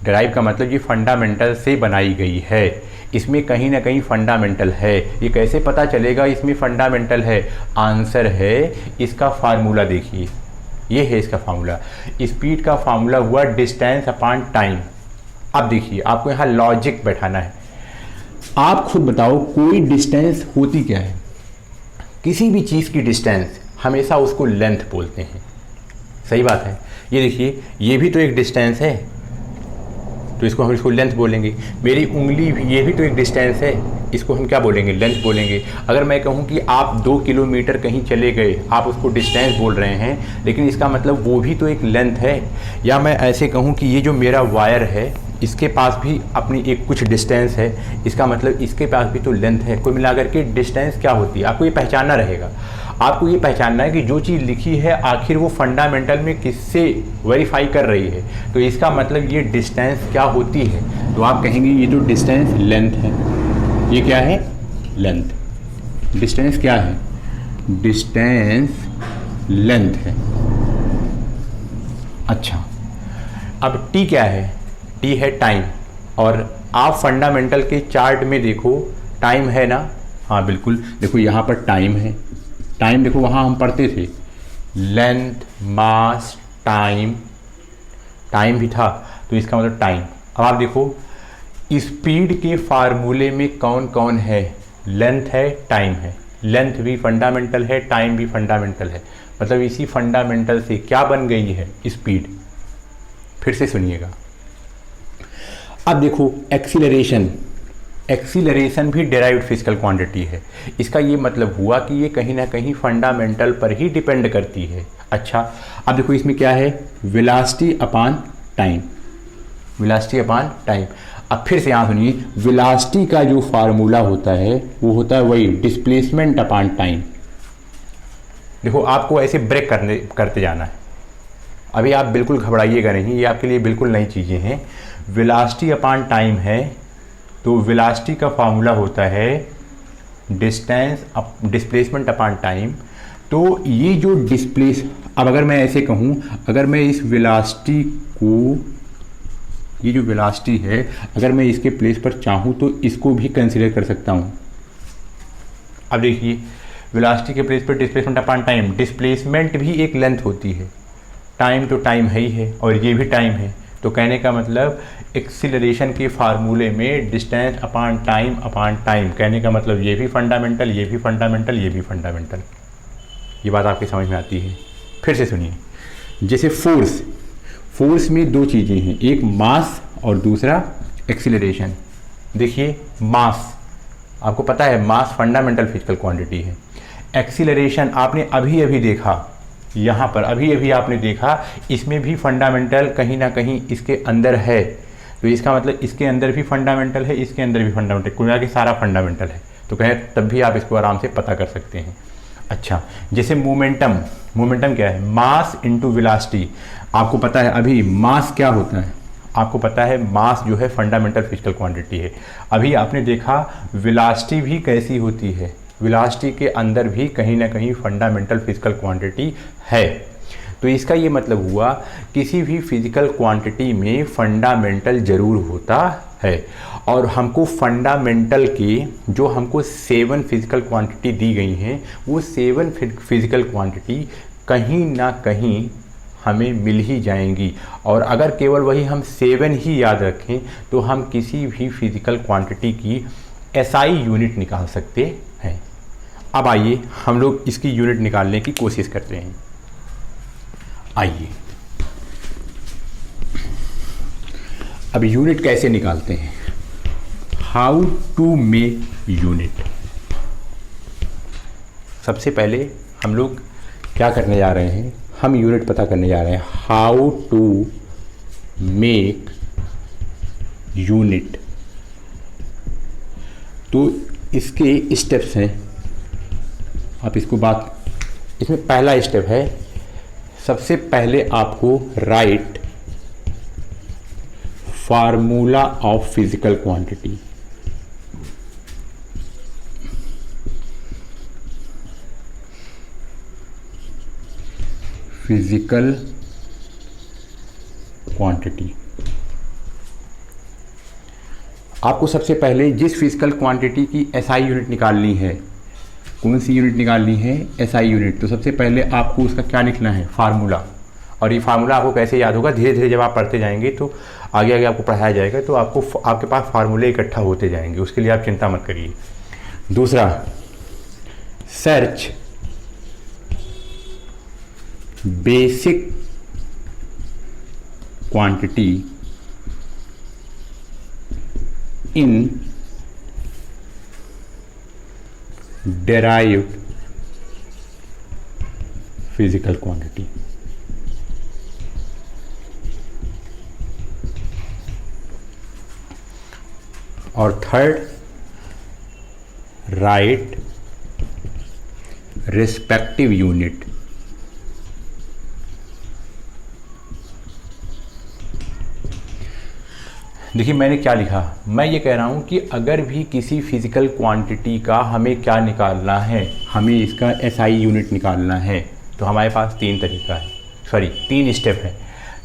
डिराइव का मतलब ये फंडामेंटल से बनाई गई है, इसमें कहीं ना कहीं फंडामेंटल है। ये कैसे पता चलेगा इसमें फंडामेंटल है? आंसर है इसका फार्मूला। देखिए ये है इसका फार्मूला। स्पीड का फार्मूला हुआ डिस्टेंस अपॉन टाइम। अब देखिए आपको यहाँ लॉजिक बैठाना है। आप खुद बताओ कोई डिस्टेंस होती क्या है? किसी भी चीज़ की डिस्टेंस हमेशा उसको लेंथ बोलते हैं। सही बात है। ये देखिए ये भी तो एक डिस्टेंस है, तो इसको हम इसको लेंथ बोलेंगे। मेरी उंगली भी, ये भी तो एक डिस्टेंस है, इसको हम क्या बोलेंगे? लेंथ बोलेंगे। अगर मैं कहूँ कि आप 2 किलोमीटर कहीं चले गए, आप उसको डिस्टेंस बोल रहे हैं, लेकिन इसका मतलब वो भी तो एक लेंथ है। या मैं ऐसे कहूँ कि ये जो मेरा वायर है इसके पास भी अपनी एक कुछ डिस्टेंस है, इसका मतलब इसके पास भी तो लेंथ है। कुल मिलाकर के डिस्टेंस क्या होती है आपको ये पहचानना रहेगा। आपको ये पहचानना है कि जो चीज़ लिखी है आखिर वो फंडामेंटल में किससे वेरीफाई कर रही है, तो इसका मतलब ये डिस्टेंस क्या होती है? तो आप कहेंगे ये तो डिस्टेंस लेंथ है। ये क्या है? लेंथ। डिस्टेंस क्या है? डिस्टेंस लेंथ है। अच्छा, अब टी क्या है? टी है टाइम। और आप फंडामेंटल के चार्ट में देखो टाइम है ना? हाँ बिल्कुल, देखो यहाँ पर टाइम है। टाइम देखो वहाँ हम पढ़ते थे लेंथ, मास, टाइम। टाइम भी था तो इसका मतलब टाइम। अब आप देखो स्पीड के फार्मूले में कौन कौन है? लेंथ है, टाइम है। लेंथ भी फंडामेंटल है, टाइम भी फंडामेंटल है। मतलब इसी फंडामेंटल से क्या बन गई है? स्पीड। फिर से सुनिएगा। अब देखो एक्सीलरेशन। एक्सीलरेशन भी डिराइव्ड फिजिकल क्वांटिटी है। इसका ये मतलब हुआ कि ये कहीं ना कहीं फंडामेंटल पर ही डिपेंड करती है। अच्छा, अब देखो इसमें क्या है? Velocity upon time. Velocity upon time. अब फिर से यहाँ सुनिए, वेलोसिटी का जो फार्मूला होता है वो होता है वही डिस्प्लेसमेंट अपॉन टाइम। देखो आपको ऐसे ब्रेक करते जाना है। अभी आप बिल्कुल घबराइएगा नहीं, ये आपके लिए बिल्कुल नई चीज़ें हैं। वेलोसिटी अपॉन टाइम है तो वेलोसिटी का फार्मूला होता है डिस्प्लेसमेंट अपॉन टाइम। तो ये जो अब अगर मैं ऐसे कहूँ, अगर मैं इस वेलोसिटी को, ये जो वेलोसिटी है, अगर मैं इसके प्लेस पर चाहूँ तो इसको भी कंसीडर कर सकता हूँ। अब देखिए वेलोसिटी के प्लेस पर डिस्प्लेसमेंट अपॉन टाइम। डिस्प्लेसमेंट भी एक लेंथ होती है, टाइम तो टाइम है ही है और ये भी टाइम है। तो कहने का मतलब एक्सीलरेशन के फार्मूले में डिस्टेंस अपॉन टाइम, कहने का मतलब ये भी फंडामेंटल, ये भी फंडामेंटल, ये भी फंडामेंटल। ये बात आपकी समझ में आती है? फिर से सुनिए। जैसे फोर्स, फोर्स में दो चीज़ें हैं, एक मास और दूसरा एक्सीलरेशन। देखिए मास, आपको पता है मास फंडामेंटल फिजिकल क्वांटिटी है। एक्सीलरेशन आपने अभी अभी देखा, यहाँ पर अभी अभी आपने देखा, इसमें भी फंडामेंटल कहीं ना कहीं इसके अंदर है। तो इसका मतलब इसके अंदर भी फंडामेंटल है, इसके अंदर भी फंडामेंटल, कुल मिला के सारा फंडामेंटल है। तो कहें तब भी आप इसको आराम से पता कर सकते हैं। अच्छा, जैसे मोमेंटम। मोमेंटम क्या है? Mass into velocity. आपको पता है अभी मास क्या होता है? आपको पता है मास जो है फंडामेंटल फिजिकल क्वांटिटी है। अभी आपने देखा वेलोसिटी भी कैसी होती है? वेलोसिटी के अंदर भी कहीं ना कहीं फंडामेंटल फिजिकल क्वांटिटी है। तो इसका ये मतलब हुआ किसी भी फिजिकल क्वांटिटी में फंडामेंटल ज़रूर होता है। और हमको फंडामेंटल के जो हमको 7 फिजिकल क्वांटिटी दी गई हैं, वो 7 फिजिकल क्वांटिटी कहीं ना कहीं हमें मिल ही जाएंगी। और अगर केवल वही हम 7 ही याद रखें तो हम किसी भी फिजिकल क्वांटिटी की एसआई यूनिट निकाल सकते हैं। अब आइए हम लोग इसकी यूनिट निकालने की कोशिश करते हैं। आइए अब यूनिट कैसे निकालते हैं? How to make unit. सबसे पहले हम लोग क्या करने जा रहे हैं? हम यूनिट पता करने जा रहे हैं। How to make unit. तो इसके स्टेप्स हैं, आप इसको इसमें पहला स्टेप है, सबसे पहले आपको right formula of physical quantity. Physical quantity. आपको सबसे पहले जिस फिजिकल क्वांटिटी की एसआई यूनिट निकालनी है, कौन सी यूनिट निकालनी है? SI unit. तो सबसे पहले आपको उसका क्या लिखना है? फार्मूला। और ये फार्मूला आपको कैसे याद होगा? धीरे धीरे जब आप पढ़ते जाएंगे तो आगे आगे आपको पढ़ाया जाएगा, तो आपको आपके पास फार्मूले इकट्ठा होते जाएंगे, उसके लिए आप चिंता मत करिए। दूसरा, search basic quantity in derived physical quantity। और थर्ड, राइट रिस्पेक्टिव यूनिट। देखिए मैंने क्या लिखा, मैं ये कह रहा हूँ कि अगर भी किसी फिजिकल क्वांटिटी का हमें क्या निकालना है, हमें इसका एसआई यूनिट निकालना है, तो हमारे पास तीन स्टेप है।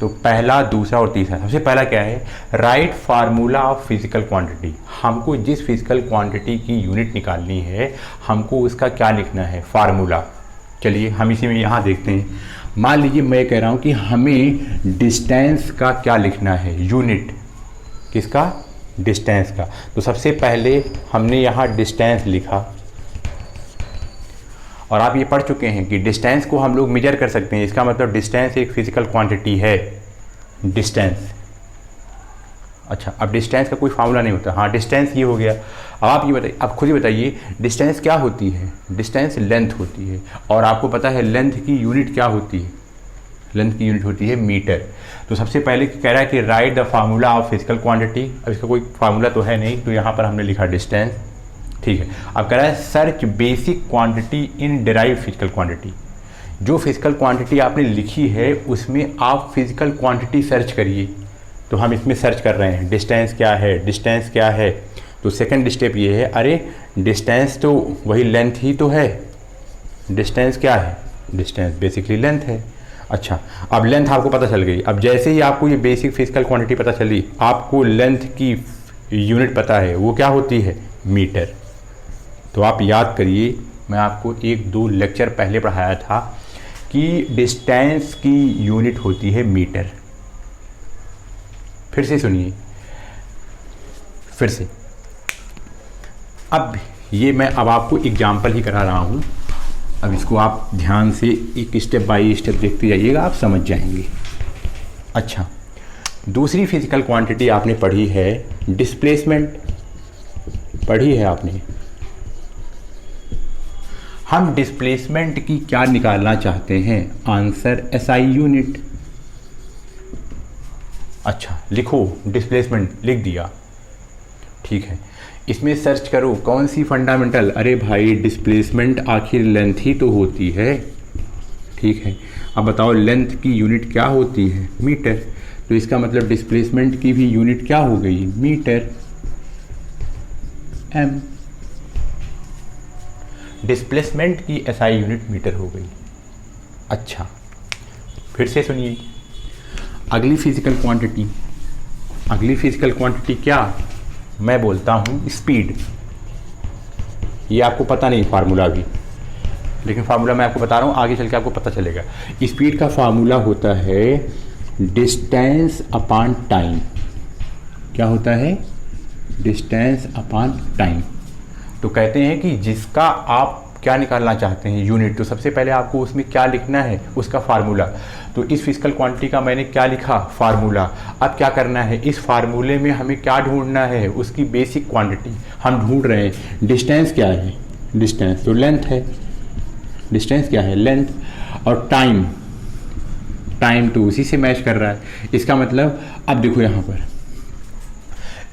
तो पहला, दूसरा और तीसरा। सबसे पहला क्या है? Right formula of physical quantity. हमको जिस फिजिकल क्वांटिटी की यूनिट निकालनी है, हमको उसका क्या लिखना है? फार्मूला। चलिए हम इसी में यहाँ देखते हैं। मान लीजिए मैं कह रहा हूँ कि हमें डिस्टेंस का क्या लिखना है? यूनिट। किसका? डिस्टेंस का। तो सबसे पहले हमने यहाँ डिस्टेंस लिखा, और आप ये पढ़ चुके हैं कि डिस्टेंस को हम लोग मेजर कर सकते हैं। इसका मतलब डिस्टेंस एक फिजिकल क्वांटिटी है। डिस्टेंस, अच्छा, अब डिस्टेंस का कोई फार्मूला नहीं होता। हाँ, डिस्टेंस ये हो गया। अब आप ये बताइए, आप खुद ही बताइए, डिस्टेंस क्या होती है? डिस्टेंस लेंथ होती है, और आपको पता है लेंथ की यूनिट क्या होती है? लेंथ की यूनिट होती है मीटर। तो सबसे पहले कह रहा है कि right the formula of physical quantity. अब इसका कोई फार्मूला तो है नहीं, तो यहाँ पर हमने लिखा डिस्टेंस। ठीक है। अब कह रहा है search basic quantity in derived physical quantity. जो फिजिकल क्वांटिटी आपने लिखी है उसमें आप फिजिकल क्वांटिटी सर्च करिए। तो हम इसमें सर्च कर रहे हैं डिस्टेंस क्या है, डिस्टेंस क्या है। तो सेकंड स्टेप ये है, अरे डिस्टेंस तो वही लेंथ ही तो है। डिस्टेंस क्या है? डिस्टेंस बेसिकली लेंथ है। अच्छा, अब लेंथ आपको पता चल गई। अब जैसे ही आपको ये बेसिक फिजिकल क्वांटिटी पता चली, आपको लेंथ की यूनिट पता है, वो क्या होती है? मीटर। तो आप याद करिए, मैं आपको 1-2 लेक्चर पहले पढ़ाया था कि डिस्टेंस की यूनिट होती है मीटर। फिर से सुनिए, फिर से। अब ये मैं अब आपको एग्जाम्पल ही करा रहा हूँ। अब इसको आप ध्यान से एक स्टेप बाय स्टेप देखते जाइएगा, आप समझ जाएंगे। अच्छा, दूसरी फिजिकल क्वांटिटी आपने पढ़ी है डिस्प्लेसमेंट, पढ़ी है आपने। हम डिस्प्लेसमेंट की क्या निकालना चाहते हैं? Answer SI unit. अच्छा, लिखो डिस्प्लेसमेंट, लिख दिया। ठीक है, इसमें सर्च करो कौन सी फंडामेंटल। अरे भाई, डिस्प्लेसमेंट आखिर लेंथ ही तो होती है। ठीक है, अब बताओ लेंथ की यूनिट क्या होती है? मीटर। तो इसका मतलब डिस्प्लेसमेंट की भी यूनिट क्या हो गई? Metre, M. डिस्प्लेसमेंट की एसआई यूनिट मीटर हो गई। अच्छा, फिर से सुनिए, अगली फिजिकल क्वांटिटी। अगली फिजिकल क्वांटिटी क्या? मैं बोलता हूँ स्पीड। ये आपको पता नहीं फार्मूला भी, लेकिन फार्मूला मैं आपको बता रहा हूँ, आगे चल के आपको पता चलेगा। स्पीड का फार्मूला होता है डिस्टेंस अपॉन टाइम। क्या होता है? Distance upon time. तो कहते हैं कि जिसका आप क्या निकालना चाहते हैं? यूनिट। तो सबसे पहले आपको उसमें क्या लिखना है? उसका फार्मूला। तो इस फिजिकल क्वांटिटी का मैंने क्या लिखा? फार्मूला। अब क्या करना है? इस फार्मूले में हमें क्या ढूंढना है? उसकी बेसिक क्वांटिटी हम ढूंढ रहे हैं। डिस्टेंस क्या है? डिस्टेंस तो लेंथ है। डिस्टेंस क्या है? लेंथ। और टाइम, टाइम तो उसी से मैच कर रहा है। इसका मतलब अब देखो यहाँ पर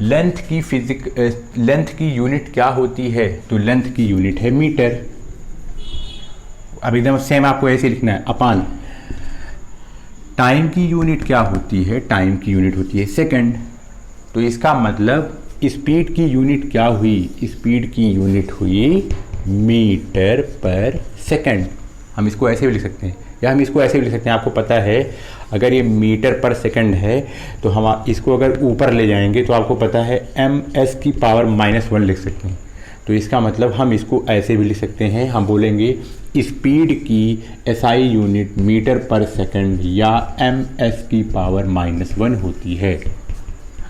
लेंथ की यूनिट क्या होती है? तो लेंथ की यूनिट है मीटर। अब एकदम सेम आपको ऐसे लिखना है, अपान। टाइम की यूनिट क्या होती है? टाइम की यूनिट होती है सेकंड। तो इसका मतलब स्पीड की यूनिट क्या हुई? स्पीड की यूनिट हुई मीटर पर सेकंड। हम इसको ऐसे भी लिख सकते हैं, या हम इसको ऐसे भी लिख सकते हैं, आपको पता है अगर ये मीटर पर सेकंड है तो हम इसको अगर ऊपर ले जाएंगे तो आपको पता है ms की पावर -1 लिख सकते हैं। तो इसका मतलब हम इसको ऐसे भी लिख सकते हैं, हम बोलेंगे स्पीड की SI यूनिट मीटर पर सेकंड या ms की पावर -1 होती है।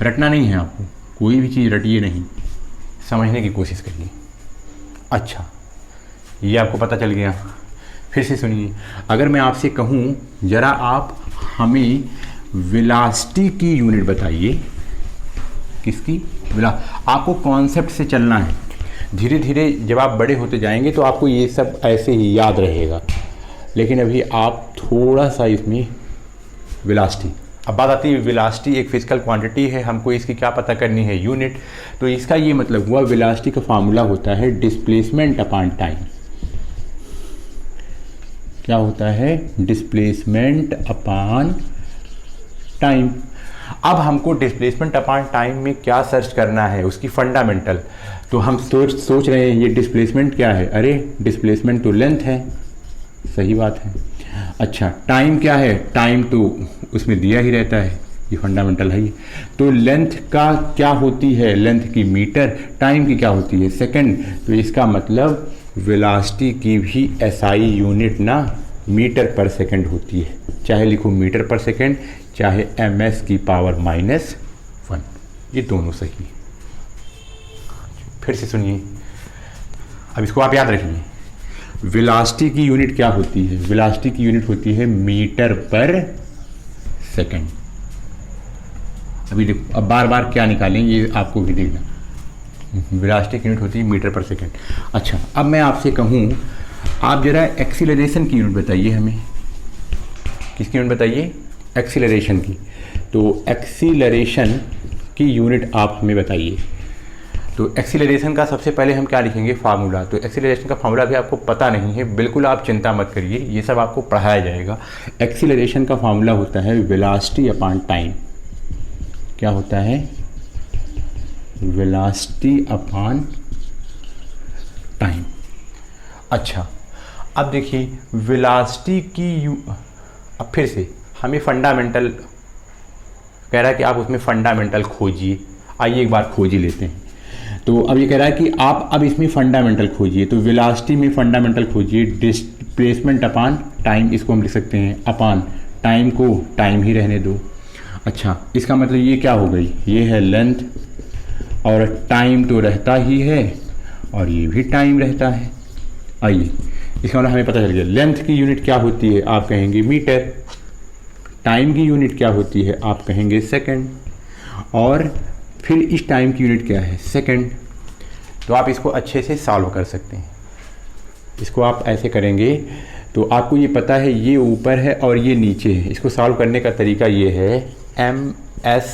रटना नहीं है आपको, कोई भी चीज़ रटिए नहीं, समझने की कोशिश करिए। अच्छा, ये आपको पता चल गया। फिर से सुनिए, अगर मैं आपसे कहूँ ज़रा आप हमें वेलोसिटी की यूनिट बताइए, किसकी? आपको कॉन्सेप्ट से चलना है। धीरे धीरे जब आप बड़े होते जाएंगे तो आपको ये सब ऐसे ही याद रहेगा, लेकिन अभी आप थोड़ा सा इसमें वेलोसिटी। अब बात आती है वेलोसिटी एक फिजिकल क्वांटिटी है, हमको इसकी क्या पता करनी है? यूनिट। तो इसका ये मतलब हुआ वेलोसिटी का फार्मूला होता है डिस्प्लेसमेंट अपॉन टाइम। क्या होता है? Displacement upon time. अब हमको डिस्प्लेसमेंट अपॉन टाइम में क्या सर्च करना है? उसकी फंडामेंटल। तो हम सोच रहे हैं ये डिस्प्लेसमेंट क्या है? अरे डिस्प्लेसमेंट तो लेंथ है, सही बात है। अच्छा, टाइम क्या है? टाइम तो उसमें दिया ही रहता है, ये फंडामेंटल है ही। तो लेंथ का क्या होती है? लेंथ की मीटर, टाइम की क्या होती है? सेकंड। तो इसका मतलब वेलोसिटी की भी SI यूनिट ना मीटर पर सेकंड होती है, चाहे लिखो मीटर पर सेकंड चाहे ms की पावर -1, ये दोनों सही है। फिर से सुनिए, अब इसको आप याद रखिए, वेलोसिटी की यूनिट क्या होती है? वेलोसिटी की यूनिट होती है मीटर पर सेकंड। अभी देखो, अब बार बार क्या निकालेंगे ये आपको भी देखना। वेलोसिटी की यूनिट होती है मीटर पर सेकंड। अच्छा, अब मैं आपसे कहूँ आप जरा एक्सीलरेशन की यूनिट बताइए हमें। किसकी यूनिट बताइए? एक्सीलरेशन की। तो एक्सीलरेशन की यूनिट आप हमें बताइए। तो एक्सीलरेशन का सबसे पहले हम क्या लिखेंगे? फार्मूला। तो एक्सीलरेशन का फार्मूला भी आपको पता नहीं है, बिल्कुल आप चिंता मत करिए, ये सब आपको पढ़ाया जाएगा। एक्सीलरेशन का फार्मूला होता है वेलोसिटी अपॉन टाइम। क्या होता है? Velocity upon time. अच्छा, अब देखिए वेलोसिटी की अब फिर से हमें फंडामेंटल कह रहा है कि आप उसमें फंडामेंटल खोजिए। आइए एक बार खोज ही लेते हैं। तो अब ये कह रहा है कि आप अब इसमें फंडामेंटल खोजिए। तो वेलोसिटी में फंडामेंटल खोजिए, डिस्प्लेसमेंट अपॉन टाइम, इसको हम लिख सकते हैं अपॉन टाइम को टाइम ही रहने दो। अच्छा, इसका मतलब ये क्या हो गई? ये है लेंथ, और टाइम तो रहता ही है और ये भी टाइम रहता है। आइए, इसका मतलब हमें पता चल गया लेंथ की यूनिट क्या होती है, आप कहेंगे मीटर। टाइम की यूनिट क्या होती है, आप कहेंगे सेकंड। और फिर इस टाइम की यूनिट क्या है? सेकंड। तो आप इसको अच्छे से सॉल्व कर सकते हैं। इसको आप ऐसे करेंगे तो आपको ये पता है ये ऊपर है और ये नीचे है। इसको सॉल्व करने का तरीका ये है ms,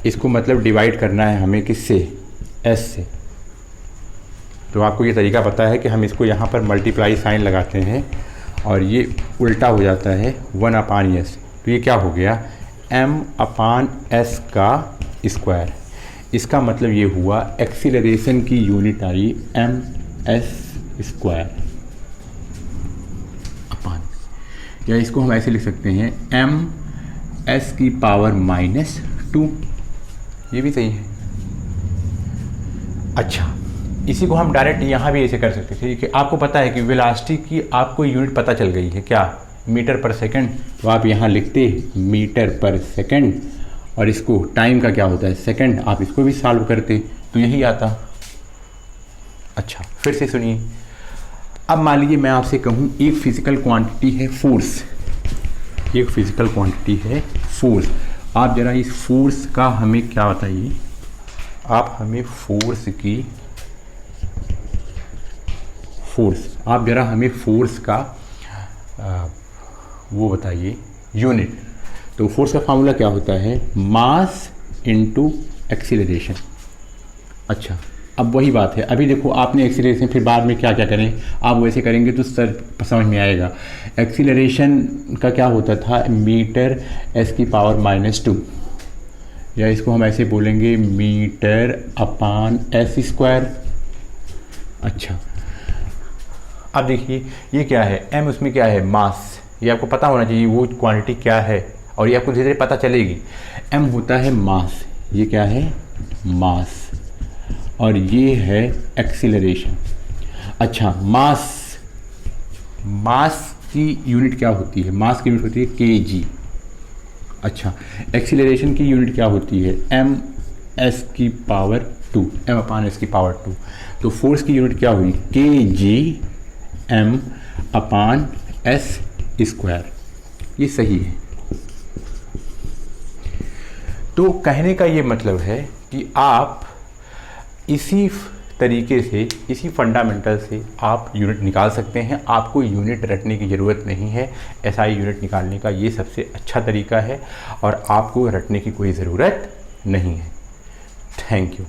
इसको मतलब डिवाइड करना है हमें किससे? s से। तो आपको ये तरीका पता है कि हम इसको यहाँ पर मल्टीप्लाई साइन लगाते हैं और ये उल्टा हो जाता है 1/s। तो ये क्या हो गया? m/s का स्क्वायर। इसका मतलब ये हुआ एक्सीलरेशन की यूनिट आई ms स्क्वायर अपान, या इसको हम ऐसे लिख सकते हैं ms की पावर -2। ये भी सही है। अच्छा, इसी को हम डायरेक्ट यहाँ भी ऐसे कर सकते थे कि आपको पता है कि वेलोसिटी की आपको यूनिट पता चल गई है, क्या? मीटर पर सेकंड। तो आप यहाँ लिखते मीटर पर सेकंड और इसको टाइम का क्या होता है? सेकंड। आप इसको भी सॉल्व करते तो यही आता। अच्छा, फिर से सुनिए, अब मान लीजिए मैं आपसे कहूँ एक फिजिकल क्वांटिटी है फोर्स। एक फिजिकल क्वांटिटी है फोर्स। आप जरा इस फोर्स का हमें क्या बताइए? आप हमें आप जरा हमें फोर्स का वो बताइए यूनिट। तो फोर्स का फार्मूला क्या होता है? Mass into acceleration. अच्छा, अब वही बात है, अभी देखो आपने एक्सीलरेशन, फिर बाद में क्या क्या करें आप वैसे करेंगे तो सर समझ में आएगा। एक्सीलरेशन का क्या होता था? मीटर s की पावर -2, या इसको हम ऐसे बोलेंगे मीटर अपॉन s स्क्वायर। अच्छा, अब देखिए ये क्या है, m उसमें क्या है, मास। ये आपको पता होना चाहिए वो क्वांटिटी क्या है, और ये आपको धीरे धीरे पता चलेगी। m होता है मास, ये क्या है, मास, और ये है एक्सीलरेशन। अच्छा, मास की यूनिट क्या होती है, मास की यूनिट होती है kg। अच्छा, एक्सीलरेशन की यूनिट क्या होती है, ms की पावर 2, m/s की पावर 2। तो फोर्स की यूनिट क्या हुई, kg m/s स्क्वायर। ये सही है। तो कहने का ये मतलब है कि आप इसी तरीके से, इसी फंडामेंटल से आप यूनिट निकाल सकते हैं। आपको यूनिट रटने की ज़रूरत नहीं है। एसआई यूनिट निकालने का ये सबसे अच्छा तरीका है और आपको रटने की कोई ज़रूरत नहीं है। Thank you.